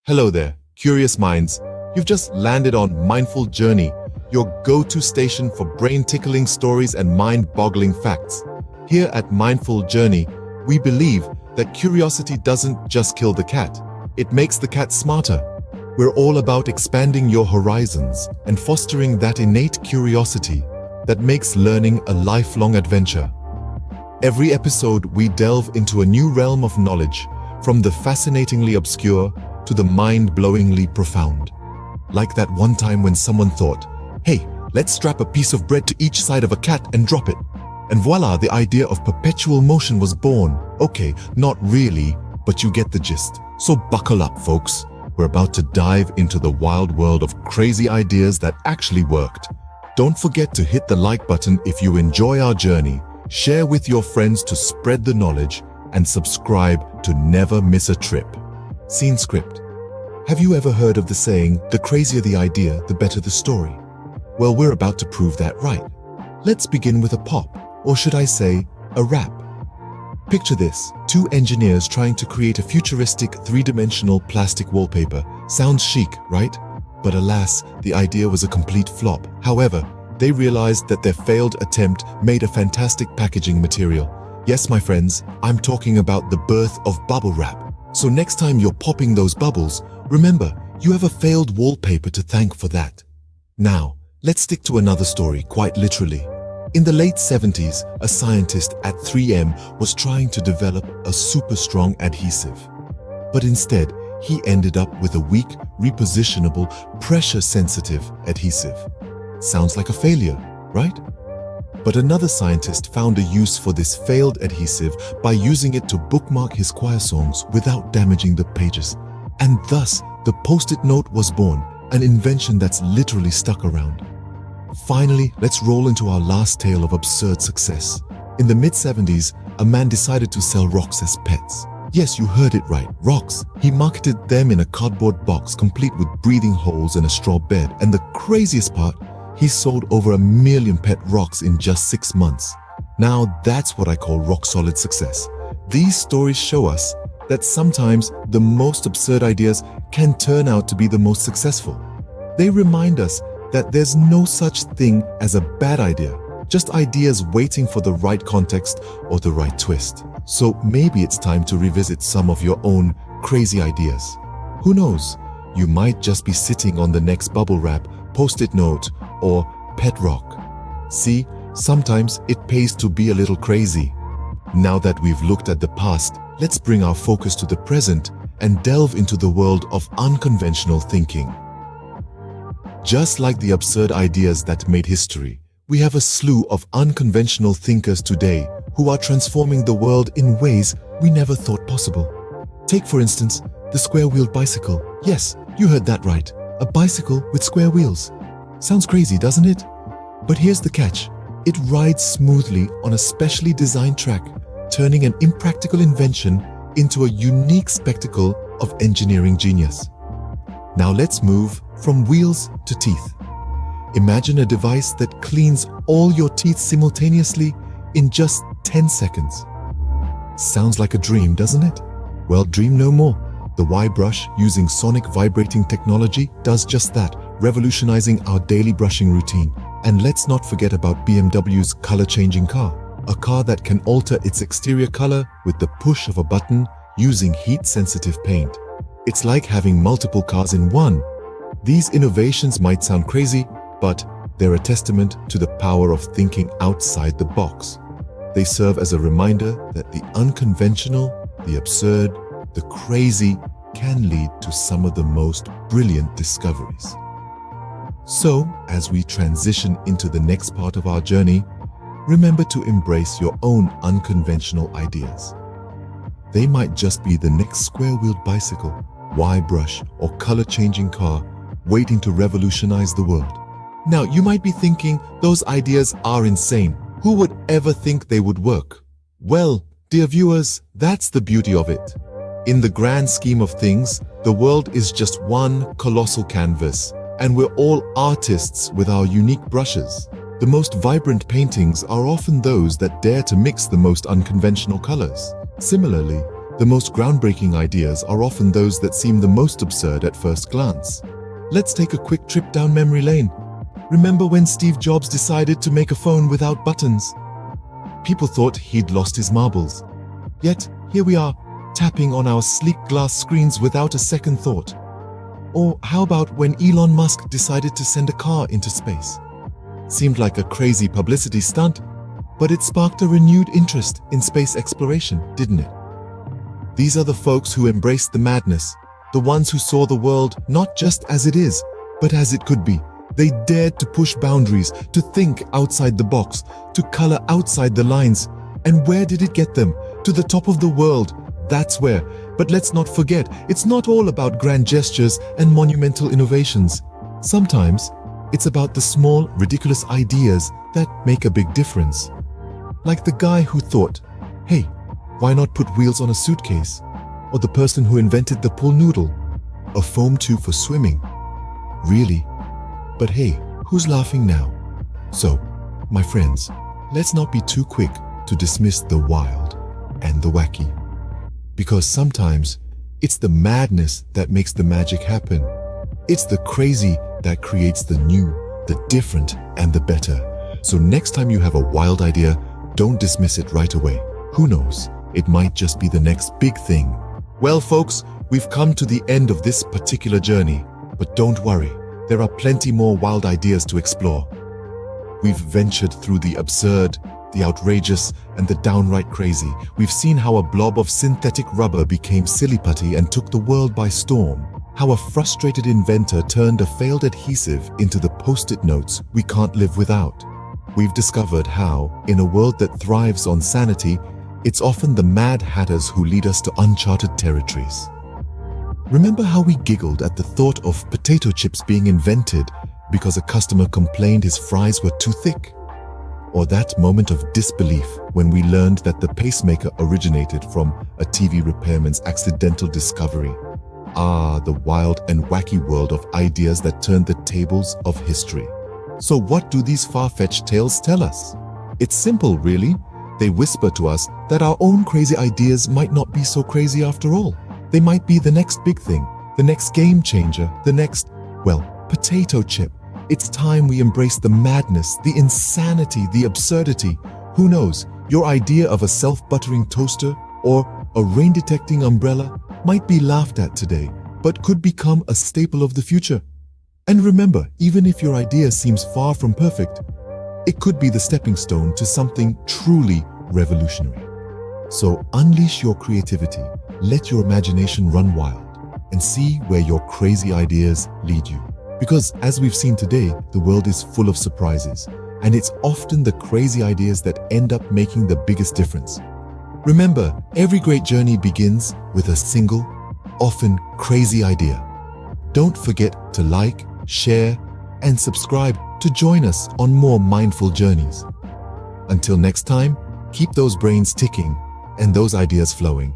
Hello there, curious minds. You've just landed on Mindfull Journey, your go-to station for brain-tickling stories and mind-boggling facts. Here at Mindfull Journey, we believe that curiosity doesn't just kill the cat, it makes the cat smarter. We're all about expanding your horizons and fostering that innate curiosity that makes learning a lifelong adventure. Every episode, we delve into a new realm of knowledge, from the fascinatingly obscure to the mind-blowingly profound. Like that one time when someone thought, hey, let's strap a piece of bread to each side of a cat and drop it. And voila, the idea of perpetual motion was born. Okay, not really, but you get the gist. So buckle up, folks. We're about to dive into the wild world of crazy ideas that actually worked. Don't forget to hit the like button if you enjoy our journey, share with your friends to spread the knowledge, and subscribe to never miss a trip. Scene script. Have you ever heard of the saying, the crazier the idea, the better the story? Well, we're about to prove that right. Let's begin with a pop, or should I say, a rap. Picture this, two engineers trying to create a futuristic three-dimensional plastic wallpaper. Sounds chic, right? But alas, the idea was a complete flop. However, they realized that their failed attempt made a fantastic packaging material. Yes, my friends, I'm talking about the birth of bubble wrap. So next time you're popping those bubbles, remember, you have a failed wallpaper to thank for that. Now, let's stick to another story, quite literally. In the late 70s, a scientist at 3M was trying to develop a super strong adhesive. But instead, he ended up with a weak, repositionable, pressure-sensitive adhesive. Sounds like a failure, right? But another scientist found a use for this failed adhesive by using it to bookmark his choir songs without damaging the pages. And thus, the Post-it note was born, an invention that's literally stuck around. Finally, let's roll into our last tale of absurd success. In the mid-70s, a man decided to sell rocks as pets. Yes, you heard it right, rocks. He marketed them in a cardboard box complete with breathing holes and a straw bed. And the craziest part, he sold over 1 million pet rocks in just 6 months. Now that's what I call rock-solid success. These stories show us that sometimes the most absurd ideas can turn out to be the most successful. They remind us that there's no such thing as a bad idea, just ideas waiting for the right context or the right twist. So maybe it's time to revisit some of your own crazy ideas. Who knows? You might just be sitting on the next bubble wrap, Post-it note, or pet rock. See, sometimes it pays to be a little crazy. Now that we've looked at the past, let's bring our focus to the present and delve into the world of unconventional thinking. Just like the absurd ideas that made history, we have a slew of unconventional thinkers today who are transforming the world in ways we never thought possible. Take, for instance, the square-wheeled bicycle. Yes, you heard that right. A bicycle with square wheels. Sounds crazy, doesn't it? But here's the catch. It rides smoothly on a specially designed track, turning an impractical invention into a unique spectacle of engineering genius. Now let's move from wheels to teeth. Imagine a device that cleans all your teeth simultaneously in just 10 seconds. Sounds like a dream, doesn't it? Well, dream no more. The Y brush, using sonic vibrating technology, does just that, revolutionizing our daily brushing routine. And let's not forget about BMW's color-changing car, a car that can alter its exterior color with the push of a button using heat-sensitive paint. It's like having multiple cars in one. These innovations might sound crazy, but they're a testament to the power of thinking outside the box. They serve as a reminder that the unconventional, the absurd, the crazy can lead to some of the most brilliant discoveries. So, as we transition into the next part of our journey, remember to embrace your own unconventional ideas. They might just be the next square-wheeled bicycle, Y brush, or color-changing car waiting to revolutionize the world. Now, you might be thinking, those ideas are insane. Who would ever think they would work? Well, dear viewers, that's the beauty of it. In the grand scheme of things, the world is just one colossal canvas, and we're all artists with our unique brushes. The most vibrant paintings are often those that dare to mix the most unconventional colors. Similarly, The most groundbreaking ideas are often those that seem the most absurd at first glance. Let's take a quick trip down memory lane. Remember when Steve Jobs decided to make a phone without buttons? People thought he'd lost his marbles. Yet, here we are, tapping on our sleek glass screens without a second thought. Or how about when Elon Musk decided to send a car into space? Seemed like a crazy publicity stunt, but it sparked a renewed interest in space exploration, didn't it? These are the folks who embraced the madness, the ones who saw the world not just as it is, but as it could be. They dared to push boundaries, to think outside the box, to color outside the lines. And where did it get them? To the top of the world. That's where. But let's not forget, it's not all about grand gestures and monumental innovations. Sometimes, it's about the small, ridiculous ideas that make a big difference. Like the guy who thought, hey, why not put wheels on a suitcase? Or the person who invented the pool noodle, a foam tube for swimming. Really? But hey, who's laughing now? So, my friends, let's not be too quick to dismiss the wild and the wacky. Because sometimes, it's the madness that makes the magic happen. It's the crazy that creates the new, the different, and the better. So next time you have a wild idea, don't dismiss it right away. Who knows? It might just be the next big thing. Well, folks, we've come to the end of this particular journey. But don't worry, there are plenty more wild ideas to explore. We've ventured through the absurd, the outrageous, and the downright crazy. We've seen how a blob of synthetic rubber became silly putty and took the world by storm. How a frustrated inventor turned a failed adhesive into the post-it notes we can't live without. We've discovered how, in a world that thrives on sanity, it's often the Mad Hatters who lead us to uncharted territories. Remember how we giggled at the thought of potato chips being invented because a customer complained his fries were too thick? Or that moment of disbelief when we learned that the pacemaker originated from a TV repairman's accidental discovery? Ah, the wild and wacky world of ideas that turned the tables of history. So what do these far-fetched tales tell us? It's simple, really. They whisper to us that our own crazy ideas might not be so crazy after all. They might be the next big thing, the next game changer, the next, well, potato chip. It's time we embrace the madness, the insanity, the absurdity. Who knows, your idea of a self-buttering toaster or a rain-detecting umbrella might be laughed at today, but could become a staple of the future. And remember, even if your idea seems far from perfect, it could be the stepping stone to something truly revolutionary. So unleash your creativity, let your imagination run wild, and see where your crazy ideas lead you. Because as we've seen today, the world is full of surprises, and it's often the crazy ideas that end up making the biggest difference. Remember, every great journey begins with a single, often crazy idea. Don't forget to like, share, and subscribe to join us on more mindful journeys. Until next time, keep those brains ticking and those ideas flowing.